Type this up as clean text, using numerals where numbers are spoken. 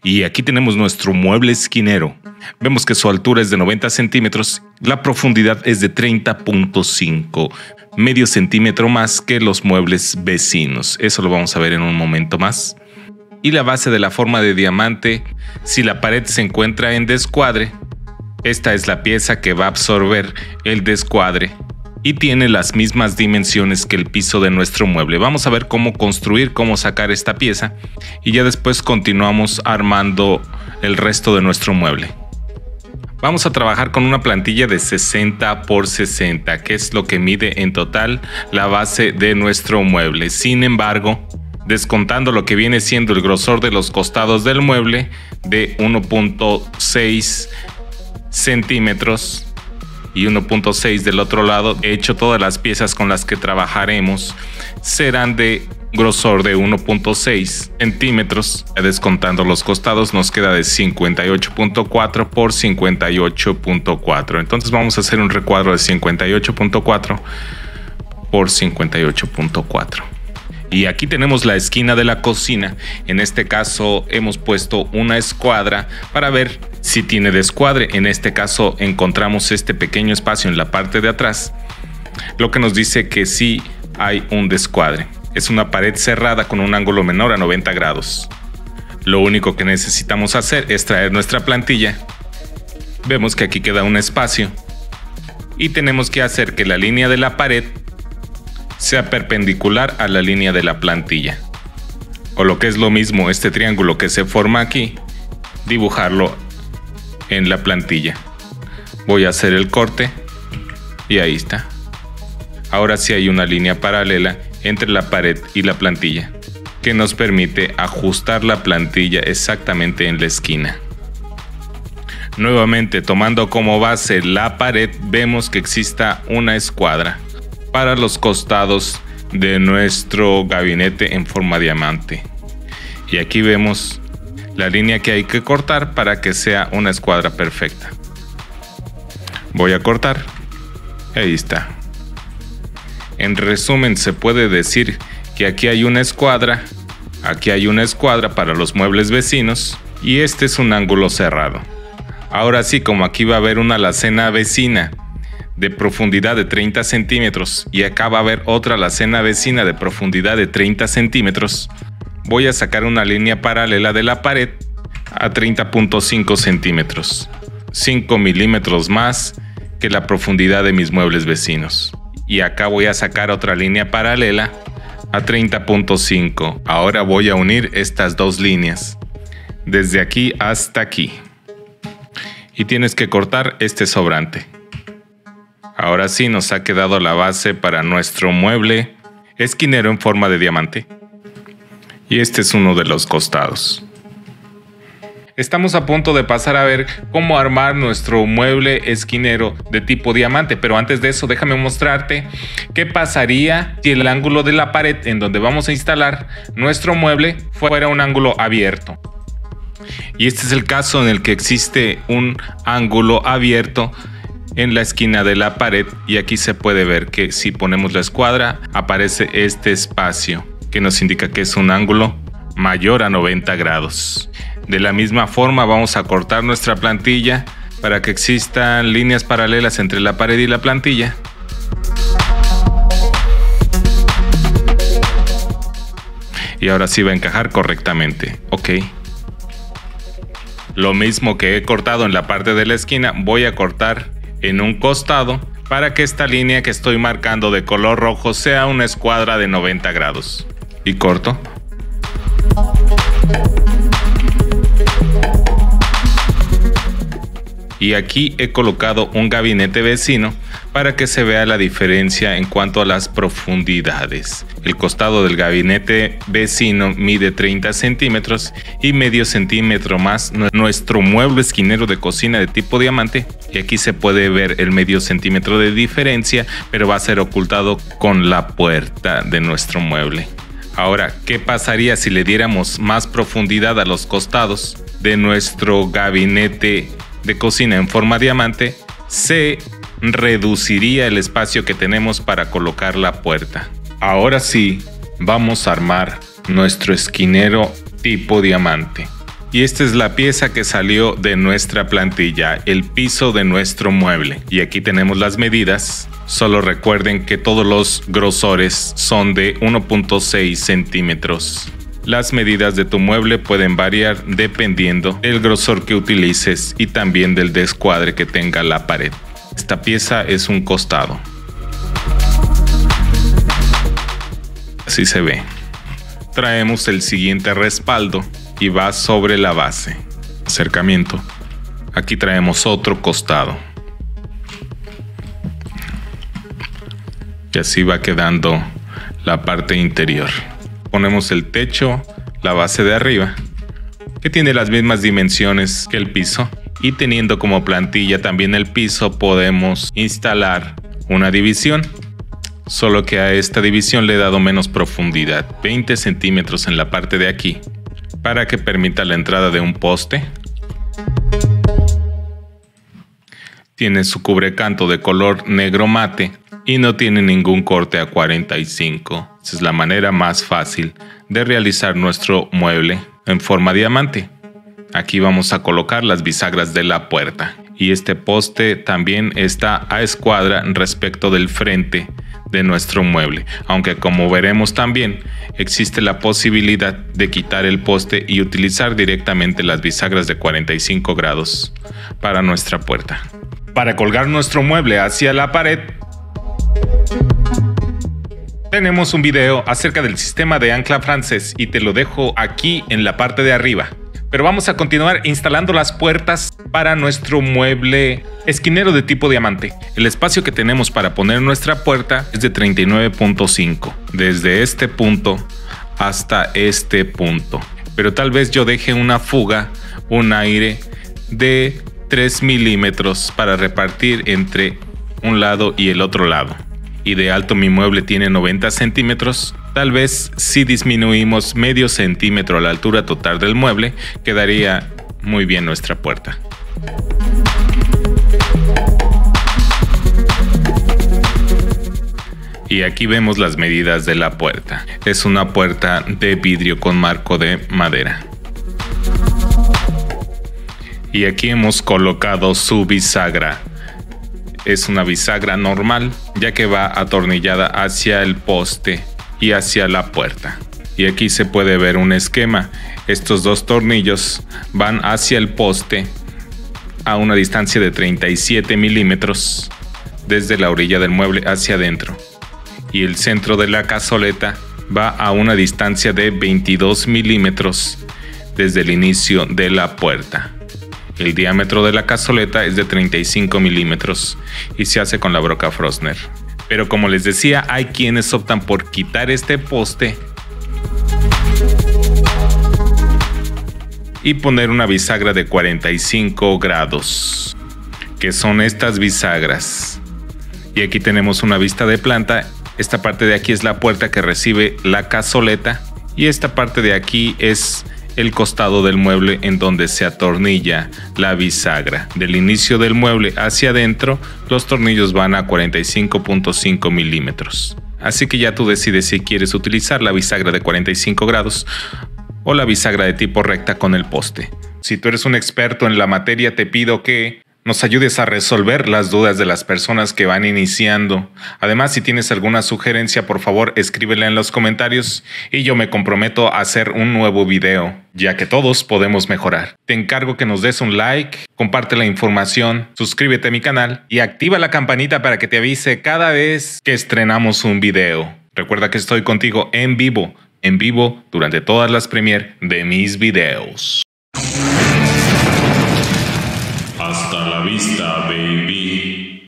Y aquí tenemos nuestro mueble esquinero. Vemos que su altura es de 90 centímetros, la profundidad es de 30.5, medio centímetro más que los muebles vecinos. Eso lo vamos a ver en un momento más. Y la base de la forma de diamante, si la pared se encuentra en descuadre, esta es la pieza que va a absorber el descuadre y tiene las mismas dimensiones que el piso de nuestro mueble. Vamos a ver cómo construir, cómo sacar esta pieza y ya después continuamos armando el resto de nuestro mueble. Vamos a trabajar con una plantilla de 60 por 60, que es lo que mide en total la base de nuestro mueble. Sin embargo, descontando lo que viene siendo el grosor de los costados del mueble de 1.6 centímetros y 1.6 del otro lado, de hecho todas las piezas con las que trabajaremos serán de grosor de 1.6 centímetros. Descontando los costados nos queda de 58.4 por 58.4. Entonces vamos a hacer un recuadro de 58.4 por 58.4. Y aquí tenemos la esquina de la cocina. En este caso hemos puesto una escuadra para ver si tiene descuadre. En este caso encontramos este pequeño espacio en la parte de atrás, lo que nos dice que sí hay un descuadre. Es una pared cerrada con un ángulo menor a 90 grados. Lo único que necesitamos hacer es traer nuestra plantilla. Vemos que aquí queda un espacio y tenemos que hacer que la línea de la pared sea perpendicular a la línea de la plantilla, o lo que es lo mismo, este triángulo que se forma aquí, dibujarlo en la plantilla. Voy a hacer el corte y ahí está. Ahora sí hay una línea paralela entre la pared y la plantilla que nos permite ajustar la plantilla exactamente en la esquina. Nuevamente, tomando como base la pared, vemos que exista una escuadra para los costados de nuestro gabinete en forma de diamante. Y aquí vemos la línea que hay que cortar para que sea una escuadra perfecta. Voy a cortar. Ahí está. En resumen, se puede decir que aquí hay una escuadra para los muebles vecinos y este es un ángulo cerrado. Ahora sí, como aquí va a haber una alacena vecina de profundidad de 30 centímetros y acá va a haber otra alacena vecina de profundidad de 30 centímetros, voy a sacar una línea paralela de la pared a 30.5 centímetros, 5 milímetros más que la profundidad de mis muebles vecinos. Y acá voy a sacar otra línea paralela a 30.5. Ahora voy a unir estas dos líneas desde aquí hasta aquí y tienes que cortar este sobrante. Ahora sí nos ha quedado la base para nuestro mueble esquinero en forma de diamante. Y este es uno de los costados. Estamos a punto de pasar a ver cómo armar nuestro mueble esquinero de tipo diamante, pero antes de eso déjame mostrarte qué pasaría si el ángulo de la pared en donde vamos a instalar nuestro mueble fuera un ángulo abierto. Y este es el caso en el que existe un ángulo abierto en la esquina de la pared y aquí se puede ver que si ponemos la escuadra aparece este espacio que nos indica que es un ángulo mayor a 90 grados. De la misma forma vamos a cortar nuestra plantilla para que existan líneas paralelas entre la pared y la plantilla. Y ahora sí va a encajar correctamente. Ok. Lo mismo que he cortado en la parte de la esquina, voy a cortar en un costado para que esta línea que estoy marcando de color rojo sea una escuadra de 90 grados. Y corto. Y aquí he colocado un gabinete vecino para que se vea la diferencia en cuanto a las profundidades. El costado del gabinete vecino mide 30 centímetros y medio centímetro más nuestro mueble esquinero de cocina de tipo diamante. Y aquí se puede ver el medio centímetro de diferencia, pero va a ser ocultado con la puerta de nuestro mueble. Ahora, ¿qué pasaría si le diéramos más profundidad a los costados de nuestro gabinete de cocina en forma diamante? Se reduciría el espacio que tenemos para colocar la puerta. Ahora sí, vamos a armar nuestro esquinero tipo diamante. Y esta es la pieza que salió de nuestra plantilla, el piso de nuestro mueble. Y aquí tenemos las medidas. Solo recuerden que todos los grosores son de 1.6 centímetros. Las medidas de tu mueble pueden variar dependiendo del grosor que utilices y también del descuadre que tenga la pared. Esta pieza es un costado. Así se ve. Traemos el siguiente respaldo y va sobre la base. Acercamiento. Aquí traemos otro costado. Y así va quedando la parte interior. Ponemos el techo, la base de arriba, que tiene las mismas dimensiones que el piso. Y teniendo como plantilla también el piso, podemos instalar una división. Solo que a esta división le he dado menos profundidad, 20 centímetros en la parte de aquí, para que permita la entrada de un poste. Tiene su cubrecanto de color negro mate y no tiene ningún corte a 45. Esa es la manera más fácil de realizar nuestro mueble en forma diamante. Aquí vamos a colocar las bisagras de la puerta. Y este poste también está a escuadra respecto del frente de nuestro mueble, aunque como veremos también existe la posibilidad de quitar el poste y utilizar directamente las bisagras de 45 grados para nuestra puerta. Para colgar nuestro mueble hacia la pared, tenemos un video acerca del sistema de ancla francés y te lo dejo aquí en la parte de arriba. Pero vamos a continuar instalando las puertas para nuestro mueble esquinero de tipo diamante. El espacio que tenemos para poner nuestra puerta es de 39.5, desde este punto hasta este punto. Pero tal vez yo deje una fuga, un aire de 3 milímetros para repartir entre un lado y el otro lado. Y de alto mi mueble tiene 90 centímetros. Tal vez si disminuimos medio centímetro a la altura total del mueble, quedaría muy bien nuestra puerta. Y aquí vemos las medidas de la puerta. Es una puerta de vidrio con marco de madera. Y aquí hemos colocado su bisagra. Es una bisagra normal, ya que va atornillada hacia el poste y hacia la puerta. Y aquí se puede ver un esquema. Estos dos tornillos van hacia el poste a una distancia de 37 milímetros desde la orilla del mueble hacia adentro. Y el centro de la cazoleta va a una distancia de 22 milímetros desde el inicio de la puerta. El diámetro de la cazoleta es de 35 milímetros y se hace con la broca Frostner. Pero como les decía, hay quienes optan por quitar este poste y poner una bisagra de 45 grados, que son estas bisagras. Y aquí tenemos una vista de planta. Esta parte de aquí es la puerta que recibe la cazoleta y esta parte de aquí es el costado del mueble en donde se atornilla la bisagra. Del inicio del mueble hacia adentro, los tornillos van a 45.5 milímetros. Así que ya tú decides si quieres utilizar la bisagra de 45 grados o la bisagra de tipo recta con el poste. Si tú eres un experto en la materia, te pido que nos ayudes a resolver las dudas de las personas que van iniciando. Además, si tienes alguna sugerencia, por favor, escríbela en los comentarios y yo me comprometo a hacer un nuevo video, ya que todos podemos mejorar. Te encargo que nos des un like, comparte la información, suscríbete a mi canal y activa la campanita para que te avise cada vez que estrenamos un video. Recuerda que estoy contigo en vivo durante todas las premiere de mis videos. Hasta la vista, baby.